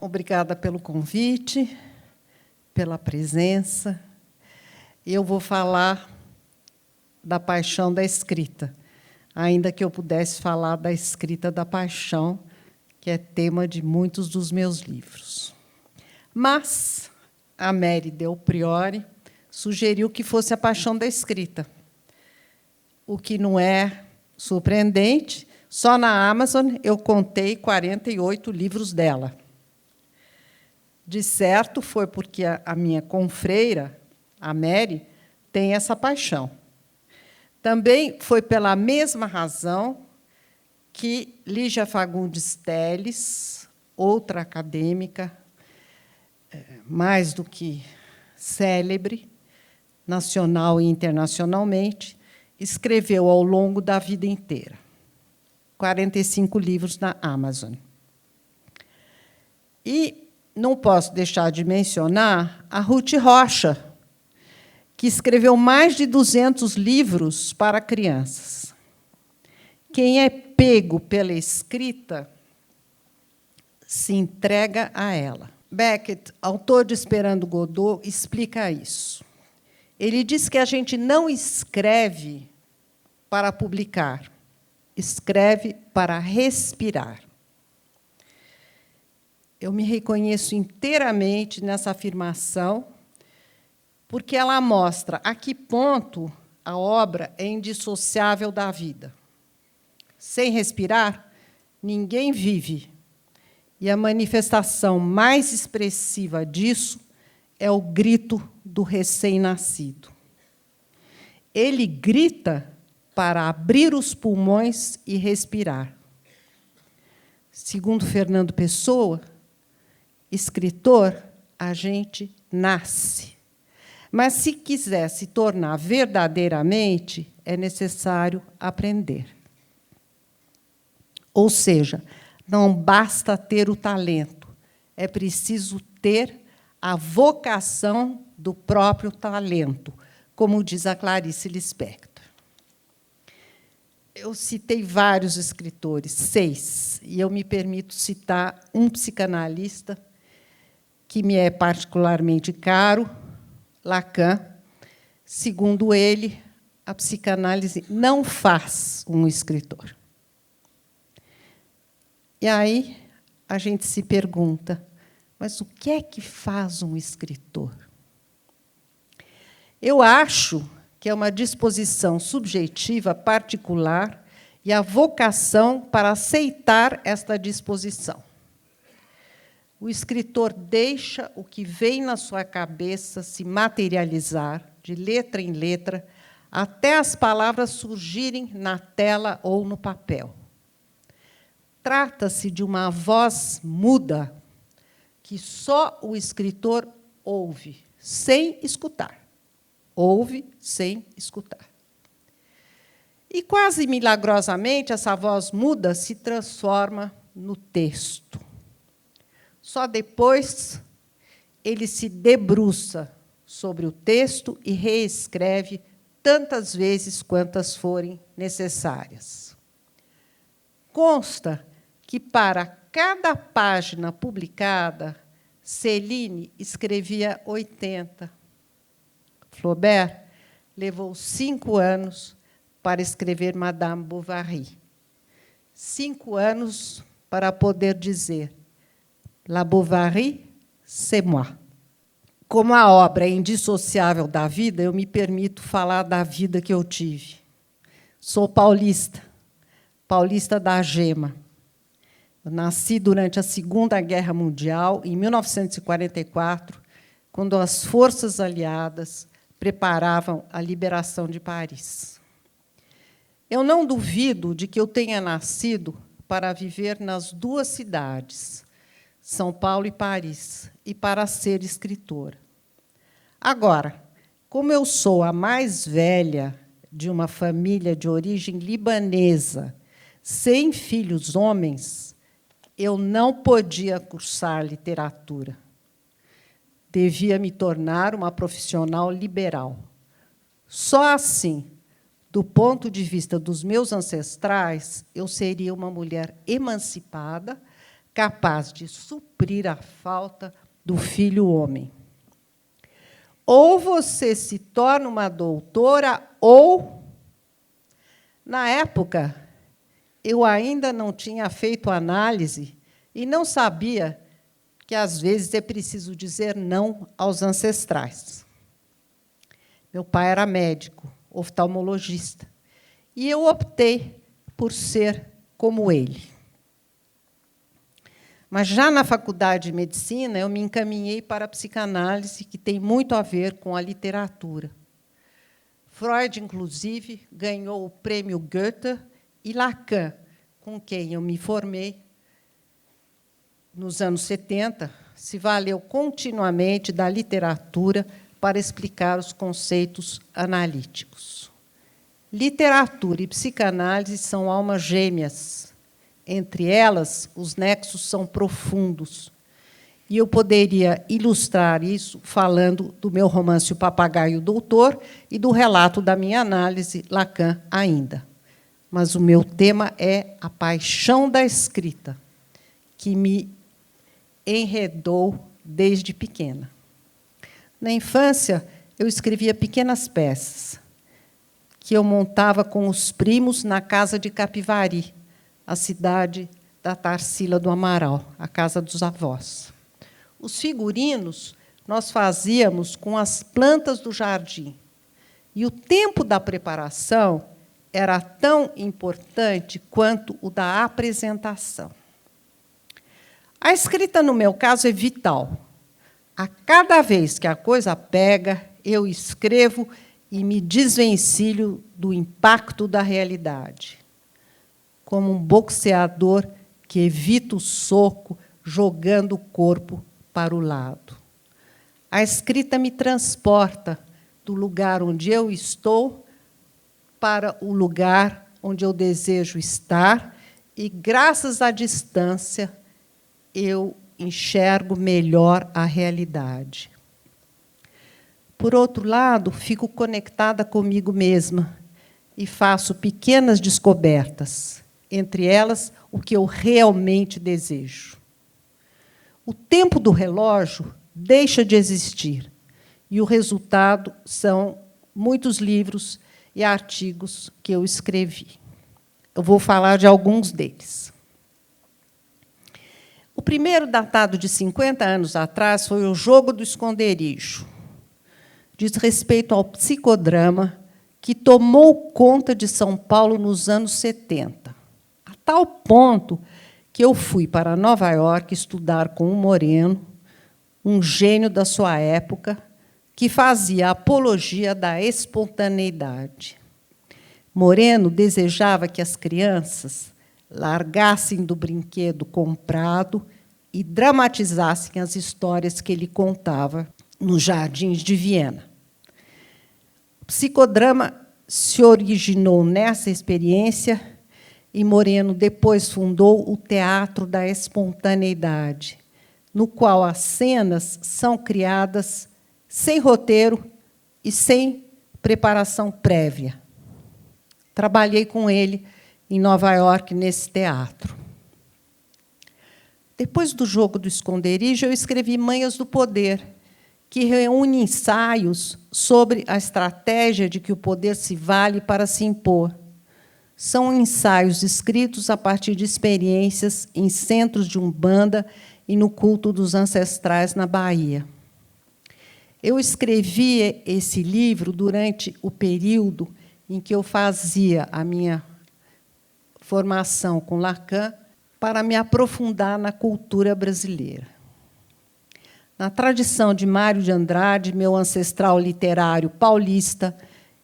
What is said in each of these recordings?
Obrigada pelo convite, pela presença. Eu vou falar da paixão da escrita, ainda que eu pudesse falar da escrita da paixão, que é tema de muitos dos meus livros. Mas a Mary Del Priore sugeriu que fosse a paixão da escrita, o que não é surpreendente. Só na Amazon eu contei 48 livros dela. De certo, foi porque a minha confreira, a Mary, tem essa paixão. Também foi pela mesma razão que Lígia Fagundes Telles, outra acadêmica, mais do que célebre, nacional e internacionalmente, escreveu ao longo da vida inteira 45 livros na Amazon. E não posso deixar de mencionar a Ruth Rocha, que escreveu mais de 200 livros para crianças. Quem é pego pela escrita se entrega a ela. Beckett, autor de Esperando Godot, explica isso. Ele diz que a gente não escreve para publicar, escreve para respirar. Eu me reconheço inteiramente nessa afirmação, porque ela mostra a que ponto a obra é indissociável da vida. Sem respirar, ninguém vive. E a manifestação mais expressiva disso é o grito do recém-nascido. Ele grita para abrir os pulmões e respirar. Segundo Fernando Pessoa, escritor, a gente nasce. Mas, se quiser se tornar verdadeiramente, é necessário aprender. Ou seja, não basta ter o talento, é preciso ter a vocação do próprio talento, como diz a Clarice Lispector. Eu citei vários escritores, 6, e eu me permito citar um psicanalista que me é particularmente caro, Lacan. Segundo ele, a psicanálise não faz um escritor. E aí a gente se pergunta, mas o que é que faz um escritor? Eu acho que é uma disposição subjetiva particular e a vocação para aceitar esta disposição. O escritor deixa o que vem na sua cabeça se materializar, de letra em letra, até as palavras surgirem na tela ou no papel. Trata-se de uma voz muda, que só o escritor ouve, sem escutar. Ouve sem escutar. E, quase milagrosamente, essa voz muda se transforma no texto. Só depois ele se debruça sobre o texto e reescreve tantas vezes quantas forem necessárias. Consta que, para cada página publicada, Céline escrevia 80. Flaubert levou 5 anos para escrever Madame Bovary. 5 anos para poder dizer La Bovary, c'est moi. Como a obra é indissociável da vida, eu me permito falar da vida que eu tive. Sou paulista, paulista da Gema. Eu nasci durante a Segunda Guerra Mundial, em 1944, quando as forças aliadas preparavam a liberação de Paris. Eu não duvido de que eu tenha nascido para viver nas 2 cidades, São Paulo e Paris, e para ser escritora. Agora, como eu sou a mais velha de uma família de origem libanesa, sem filhos homens, eu não podia cursar literatura. Devia me tornar uma profissional liberal. Só assim, do ponto de vista dos meus ancestrais, eu seria uma mulher emancipada, capaz de suprir a falta do filho homem. Ou você se torna uma doutora, ou, na época, eu ainda não tinha feito análise e não sabia que, às vezes, é preciso dizer não aos ancestrais. Meu pai era médico, oftalmologista, e eu optei por ser como ele. Mas, já na faculdade de medicina, eu me encaminhei para a psicanálise, que tem muito a ver com a literatura. Freud, inclusive, ganhou o prêmio Goethe, e Lacan, com quem eu me formei nos anos 70, se valeu continuamente da literatura para explicar os conceitos analíticos. Literatura e psicanálise são almas gêmeas. Entre elas, os nexos são profundos. E eu poderia ilustrar isso falando do meu romance O Papagaio Doutor e do relato da minha análise, Lacan ainda. Mas o meu tema é a paixão da escrita, que me enredou desde pequena. Na infância, eu escrevia pequenas peças, que eu montava com os primos na casa de Capivari, a cidade da Tarsila do Amaral, a casa dos avós. Os figurinos nós fazíamos com as plantas do jardim. E o tempo da preparação era tão importante quanto o da apresentação. A escrita, no meu caso, é vital. A cada vez que a coisa pega, eu escrevo e me desvencilho do impacto da realidade, como um boxeador que evita o soco jogando o corpo para o lado. A escrita me transporta do lugar onde eu estou para o lugar onde eu desejo estar, e, graças à distância, eu enxergo melhor a realidade. Por outro lado, fico conectada comigo mesma e faço pequenas descobertas, entre elas o que eu realmente desejo. O tempo do relógio deixa de existir, e o resultado são muitos livros e artigos que eu escrevi. Eu vou falar de alguns deles. O primeiro, datado de 50 anos atrás, foi O Jogo do Esconderijo. Diz respeito ao psicodrama que tomou conta de São Paulo nos anos 70, a tal ponto que eu fui para Nova York estudar com um moreno, um gênio da sua época, que fazia apologia da espontaneidade. Moreno desejava que as crianças largassem do brinquedo comprado e dramatizassem as histórias que ele contava nos jardins de Viena. O psicodrama se originou nessa experiência e Moreno depois fundou o Teatro da Espontaneidade, no qual as cenas são criadas sem roteiro e sem preparação prévia. Trabalhei com ele em Nova York, nesse teatro. Depois do Jogo do Esconderijo, eu escrevi Manhas do Poder, que reúne ensaios sobre a estratégia de que o poder se vale para se impor. São ensaios escritos a partir de experiências em centros de umbanda e no culto dos ancestrais na Bahia. Eu escrevi esse livro durante o período em que eu fazia a minha formação com Lacan para me aprofundar na cultura brasileira. Na tradição de Mário de Andrade, meu ancestral literário paulista,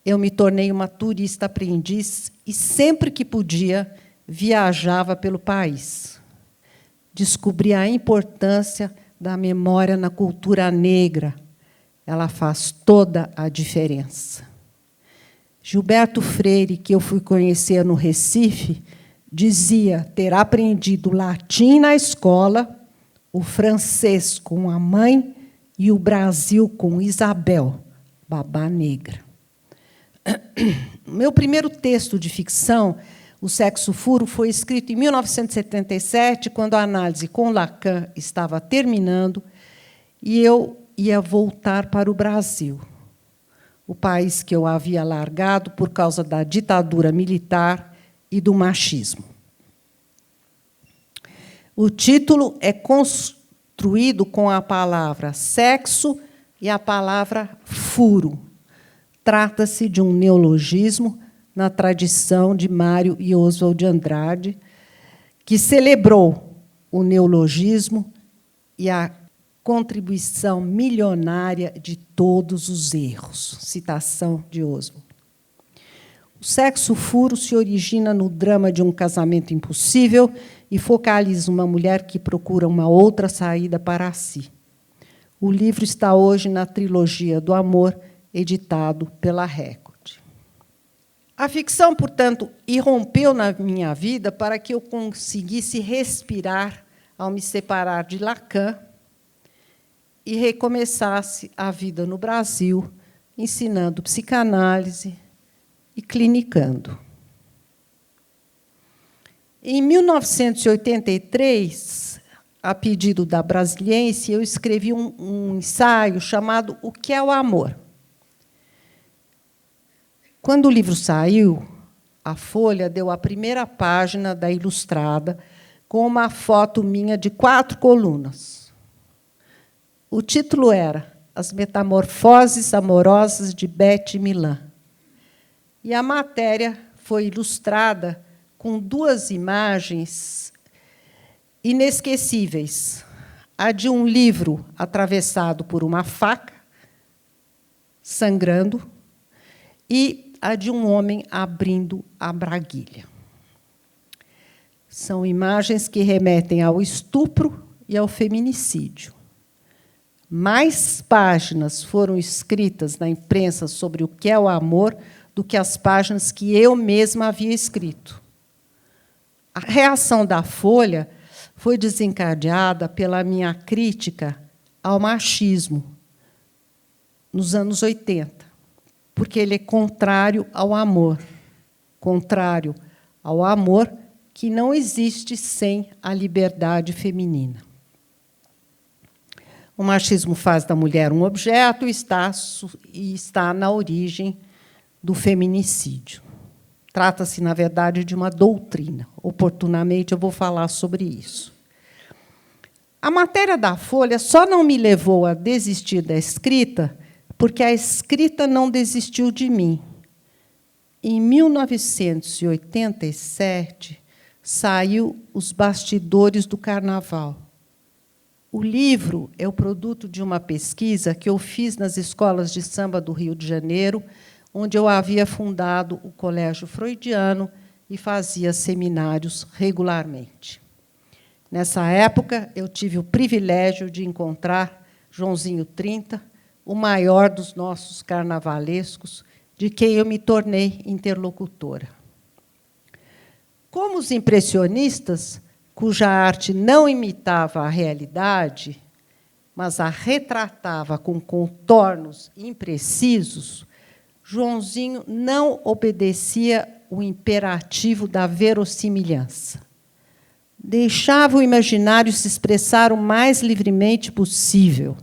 eu me tornei uma turista aprendiz e, sempre que podia, viajava pelo país. Descobri a importância da memória na cultura negra. Ela faz toda a diferença. Gilberto Freire, que eu fui conhecer no Recife, dizia ter aprendido latim na escola, o francês com a mãe e o Brasil com Isabel, babá negra. Meu primeiro texto de ficção O Sexo Furo foi escrito em 1977, quando a análise com Lacan estava terminando, e eu ia voltar para o Brasil, o país que eu havia largado por causa da ditadura militar e do machismo. O título é construído com a palavra sexo e a palavra furo. Trata-se de um neologismo na tradição de Mário e Oswald de Andrade, que celebrou o neologismo e a contribuição milionária de todos os erros. Citação de Oswald. O Sexo Furo se origina no drama de um casamento impossível e focaliza uma mulher que procura uma outra saída para si. O livro está hoje na trilogia do amor, editado pela Record. A ficção, portanto, irrompeu na minha vida para que eu conseguisse respirar ao me separar de Lacan e recomeçasse a vida no Brasil, ensinando psicanálise e clinicando. Em 1983, a pedido da Brasiliense, eu escrevi um ensaio chamado O que é o Amor? Quando o livro saiu, a Folha deu a primeira página da Ilustrada com uma foto minha de 4 colunas. O título era As Metamorfoses Amorosas de Beth Milan. E a matéria foi ilustrada com 2 imagens inesquecíveis. A de um livro atravessado por uma faca, sangrando, e a de um homem abrindo a braguilha. São imagens que remetem ao estupro e ao feminicídio. Mais páginas foram escritas na imprensa sobre o que é o amor do que as páginas que eu mesma havia escrito. A reação da Folha foi desencadeada pela minha crítica ao machismo nos anos 80. Porque ele é contrário ao amor que não existe sem a liberdade feminina. O machismo faz da mulher um objeto e está na origem do feminicídio. Trata-se, na verdade, de uma doutrina. Oportunamente, eu vou falar sobre isso. A matéria da Folha só não me levou a desistir da escrita porque a escrita não desistiu de mim. Em 1987, saiu Os Bastidores do Carnaval. O livro é o produto de uma pesquisa que eu fiz nas escolas de samba do Rio de Janeiro, onde eu havia fundado o Colégio Freudiano e fazia seminários regularmente. Nessa época, eu tive o privilégio de encontrar Joãozinho 30, o maior dos nossos carnavalescos, de quem eu me tornei interlocutora. Como os impressionistas, cuja arte não imitava a realidade, mas a retratava com contornos imprecisos, Joãozinho não obedecia o imperativo da verossimilhança. Deixava o imaginário se expressar o mais livremente possível.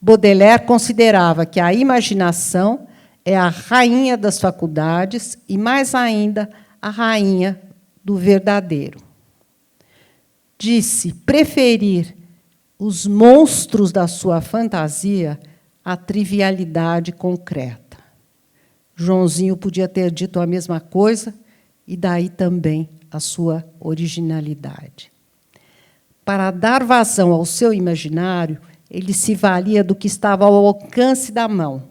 Baudelaire considerava que a imaginação é a rainha das faculdades e, mais ainda, a rainha do verdadeiro. Disse preferir os monstros da sua fantasia à trivialidade concreta. Joãozinho podia ter dito a mesma coisa, e daí também a sua originalidade. Para dar vazão ao seu imaginário, ele se valia do que estava ao alcance da mão.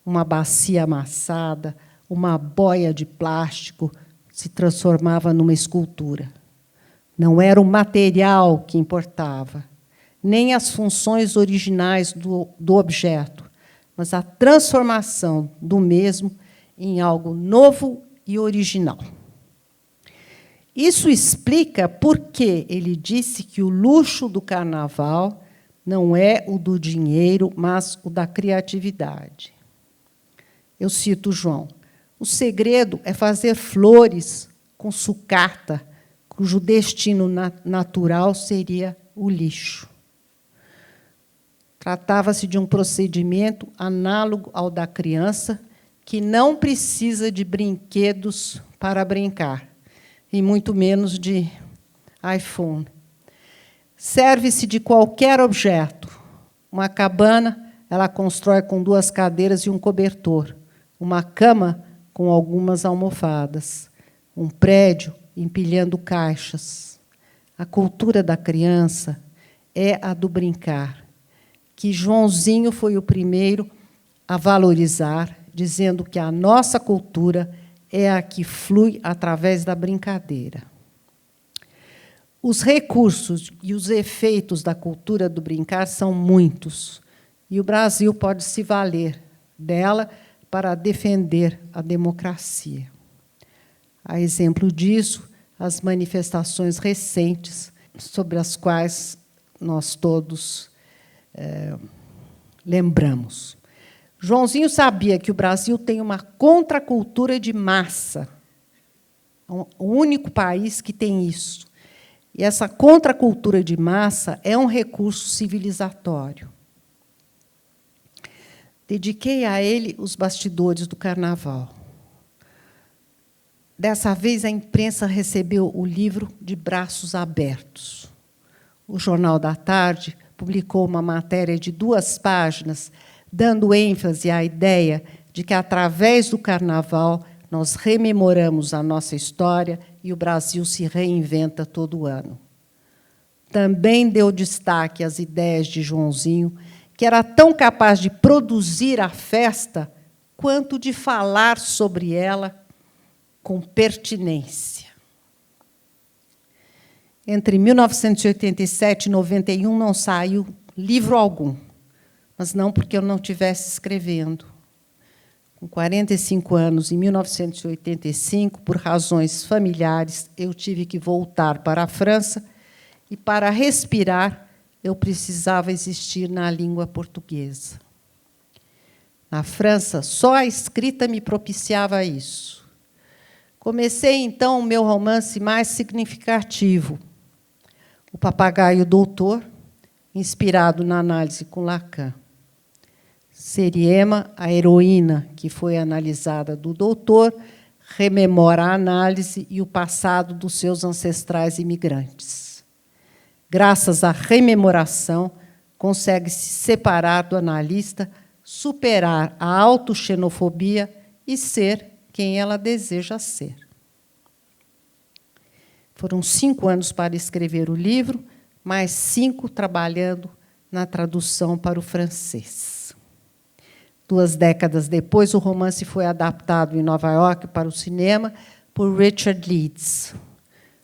Uma bacia amassada, uma boia de plástico se transformava numa escultura. Não era o material que importava, nem as funções originais do objeto, mas a transformação do mesmo em algo novo e original. Isso explica por que ele disse que o luxo do carnaval não é o do dinheiro, mas o da criatividade. Eu cito João. O segredo é fazer flores com sucata, cujo destino natural seria o lixo. Tratava-se de um procedimento análogo ao da criança, que não precisa de brinquedos para brincar, e muito menos de iPhone. Serve-se de qualquer objeto. Uma cabana, ela constrói com 2 cadeiras e um cobertor. Uma cama, com algumas almofadas. Um prédio, empilhando caixas. A cultura da criança é a do brincar, que Joãozinho foi o primeiro a valorizar, dizendo que a nossa cultura é a que flui através da brincadeira. Os recursos e os efeitos da cultura do brincar são muitos, e o Brasil pode se valer dela para defender a democracia. A exemplo disso, as manifestações recentes, sobre as quais nós todos lembramos. Joãozinho sabia que o Brasil tem uma contracultura de massa. É o único país que tem isso. E essa contracultura de massa é um recurso civilizatório. Dediquei a ele os bastidores do Carnaval. Dessa vez, a imprensa recebeu o livro de braços abertos. O Jornal da Tarde publicou uma matéria de 2 páginas, dando ênfase à ideia de que, através do Carnaval, nós rememoramos a nossa história e o Brasil se reinventa todo ano. Também deu destaque às ideias de Joãozinho, que era tão capaz de produzir a festa quanto de falar sobre ela com pertinência. Entre 1987 e 91 não saiu livro algum, mas não porque eu não estivesse escrevendo. Com 45 anos, em 1985, por razões familiares, eu tive que voltar para a França, e, para respirar, eu precisava existir na língua portuguesa. Na França, só a escrita me propiciava isso. Comecei, então, o meu romance mais significativo, O Papagaio Doutor, inspirado na análise com Lacan. Seriema, a heroína que foi analisada do doutor, rememora a análise e o passado dos seus ancestrais imigrantes. Graças à rememoração, consegue-se separar do analista, superar a autoxenofobia e ser quem ela deseja ser. Foram 5 anos para escrever o livro, mais 5 trabalhando na tradução para o francês. 2 décadas depois, o romance foi adaptado em Nova York para o cinema por Richard Leeds.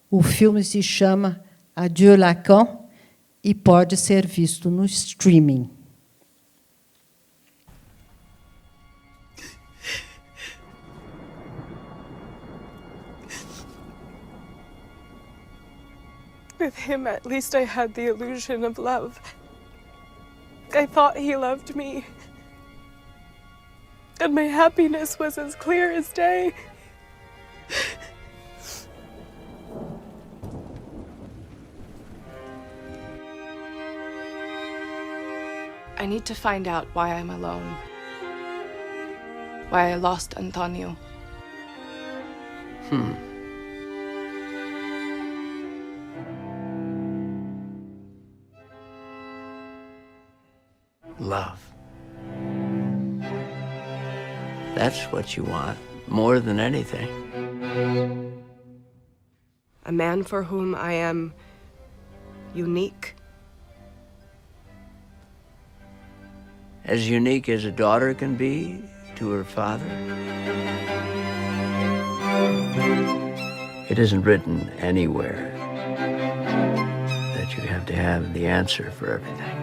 O filme se chama Adieu Lacan e pode ser visto no streaming. With him, at least I had the illusion of love. I thought he loved me. And my happiness was as clear as day. I need to find out why I'm alone. Why I lost Antonio. Love. That's what you want, more than anything. A man for whom I am unique. As unique as a daughter can be to her father. It isn't written anywhere that you have to have the answer for everything,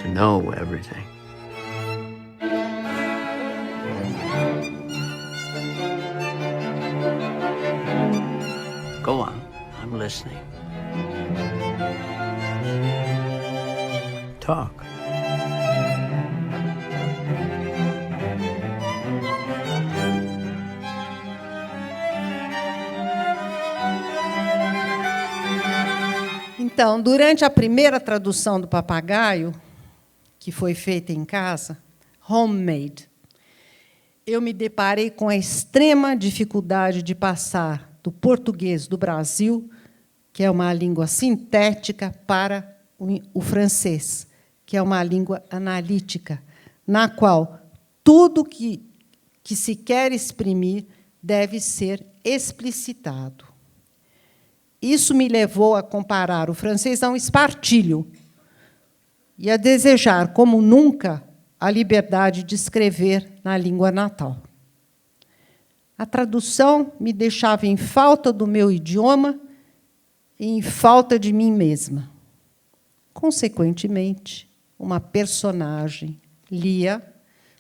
to know everything. Go on, I'm listening. Talk. Então, durante a primeira tradução do Papagaio, que foi feita em casa, homemade, eu me deparei com a extrema dificuldade de passar do português do Brasil, que é uma língua sintética, para o francês, que é uma língua analítica, na qual tudo que se quer exprimir deve ser explicitado. Isso me levou a comparar o francês a um espartilho e a desejar, como nunca, a liberdade de escrever na língua natal. A tradução me deixava em falta do meu idioma e em falta de mim mesma. Consequentemente, uma personagem, Lia,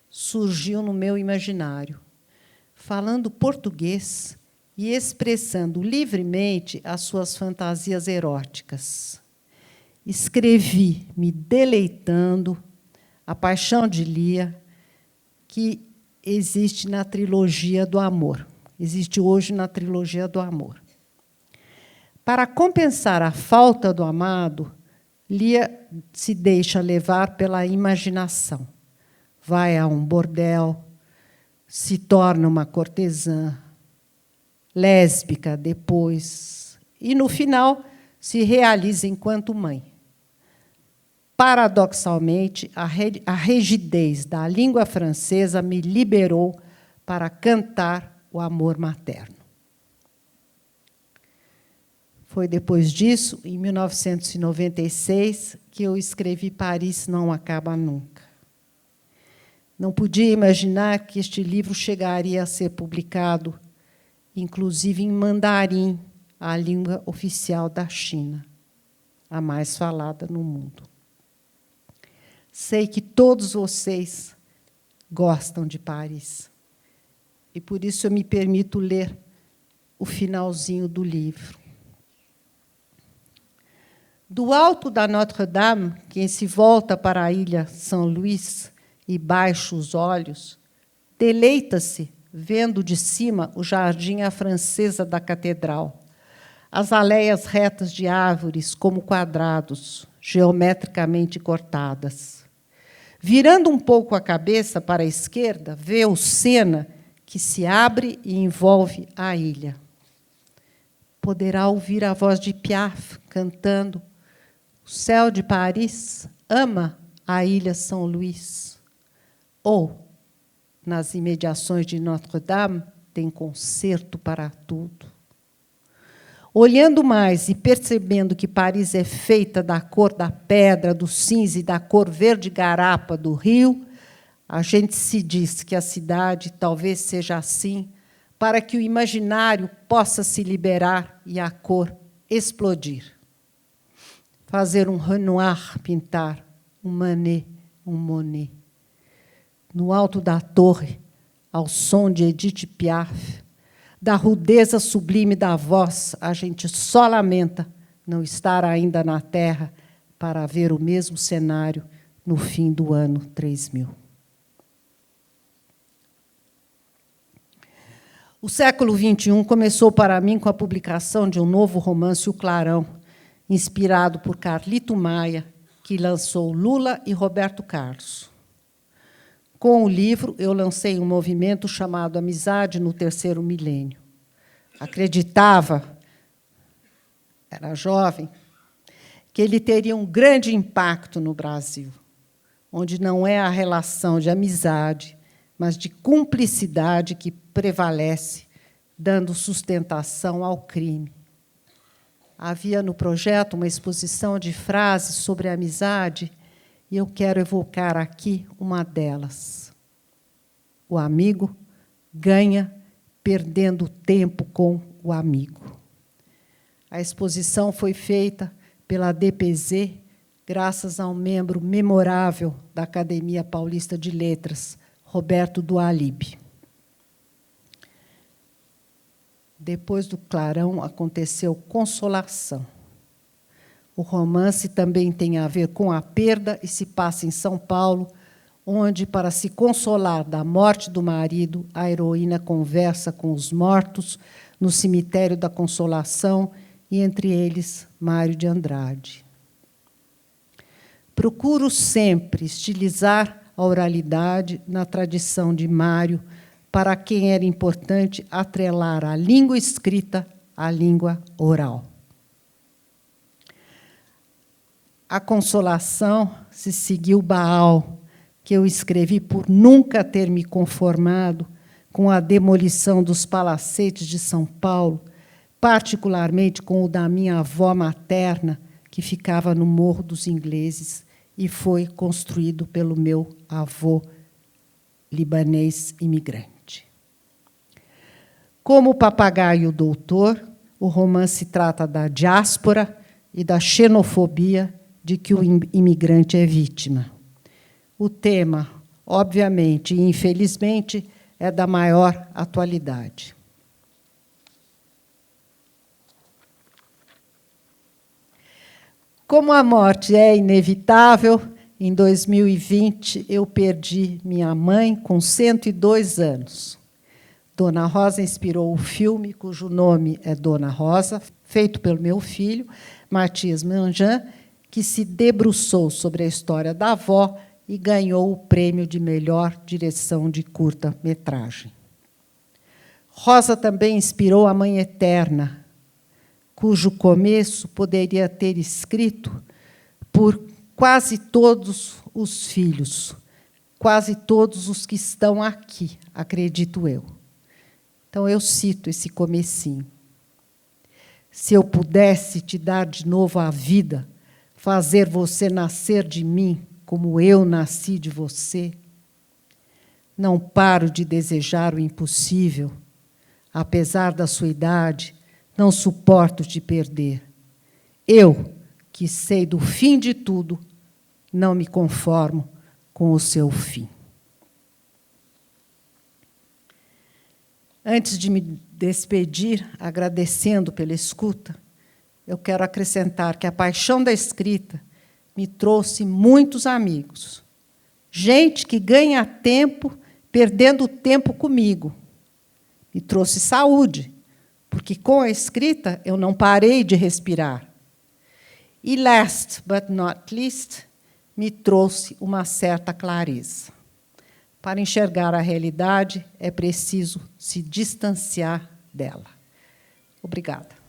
surgiu no meu imaginário, falando português e expressando livremente as suas fantasias eróticas. Escrevi, me deleitando, a paixão de Lia, que existe na trilogia do amor. Existe hoje na trilogia do amor. Para compensar a falta do amado, Lia se deixa levar pela imaginação. Vai a um bordel, se torna uma cortesã, lésbica depois, e, no final, se realiza enquanto mãe. Paradoxalmente, a rigidez da língua francesa me liberou para cantar o amor materno. Foi depois disso, em 1996, que eu escrevi Paris Não Acaba Nunca. Não podia imaginar que este livro chegaria a ser publicado, inclusive em mandarim, a língua oficial da China, a mais falada no mundo. Sei que todos vocês gostam de Paris, e por isso eu me permito ler o finalzinho do livro. Do alto da Notre-Dame, quem se volta para a ilha São Luís e baixa os olhos, deleita-se vendo de cima o jardim à francesa da catedral, as aleias retas de árvores como quadrados, geometricamente cortadas. Virando um pouco a cabeça para a esquerda, vê o Sena, que se abre e envolve a ilha. Poderá ouvir a voz de Piaf cantando: "O céu de Paris ama a ilha São Luís." Ou, nas imediações de Notre-Dame, tem concerto para tudo. Olhando mais e percebendo que Paris é feita da cor da pedra, do cinza e da cor verde garapa do rio, a gente se diz que a cidade talvez seja assim, para que o imaginário possa se liberar e a cor explodir. Fazer um Renoir pintar, um Manet, um Monet. No alto da torre, ao som de Edith Piaf, da rudeza sublime da voz, a gente só lamenta não estar ainda na Terra para ver o mesmo cenário no fim do ano 3000. O século XXI começou para mim com a publicação de um novo romance, O Clarão, inspirado por Carlito Maia, que lançou Lula e Roberto Carlos. Com o livro, eu lancei um movimento chamado Amizade no Terceiro Milênio. Acreditava, era jovem, que ele teria um grande impacto no Brasil, onde não é a relação de amizade, mas de cumplicidade que prevalece, dando sustentação ao crime. Havia no projeto uma exposição de frases sobre a amizade, e eu quero evocar aqui uma delas. O amigo ganha perdendo tempo com o amigo. A exposição foi feita pela DPZ, graças a um membro memorável da Academia Paulista de Letras, Roberto Dualib. Depois do Clarão, aconteceu Consolação. O romance também tem a ver com a perda e se passa em São Paulo, onde, para se consolar da morte do marido, a heroína conversa com os mortos no cemitério da Consolação e entre eles Mário de Andrade. Procuro sempre estilizar a oralidade na tradição de Mário, para quem era importante atrelar a língua escrita à língua oral. A consolação se seguiu Baal, que eu escrevi por nunca ter me conformado com a demolição dos palacetes de São Paulo, particularmente com o da minha avó materna, que ficava no Morro dos Ingleses e foi construído pelo meu avô libanês imigrante. Como O Papagaio e o Doutor, o romance trata da diáspora e da xenofobia de que o imigrante é vítima. O tema, obviamente e infelizmente, é da maior atualidade. Como a morte é inevitável, em 2020 eu perdi minha mãe com 102 anos. Dona Rosa inspirou o filme, cujo nome é Dona Rosa, feito pelo meu filho, Matias Manjan, que se debruçou sobre a história da avó e ganhou o prêmio de melhor direção de curta-metragem. Rosa também inspirou A Mãe Eterna, cujo começo poderia ter escrito por quase todos os filhos, quase todos os que estão aqui, acredito eu. Então, eu cito esse comecinho. Se eu pudesse te dar de novo a vida, fazer você nascer de mim, como eu nasci de você, não paro de desejar o impossível. Apesar da sua idade, não suporto te perder. Eu, que sei do fim de tudo, não me conformo com o seu fim. Antes de me despedir, agradecendo pela escuta, eu quero acrescentar que a paixão da escrita me trouxe muitos amigos. Gente que ganha tempo perdendo tempo comigo. Me trouxe saúde, porque com a escrita eu não parei de respirar. E, last but not least, me trouxe uma certa clareza. Para enxergar a realidade, é preciso se distanciar dela. Obrigada.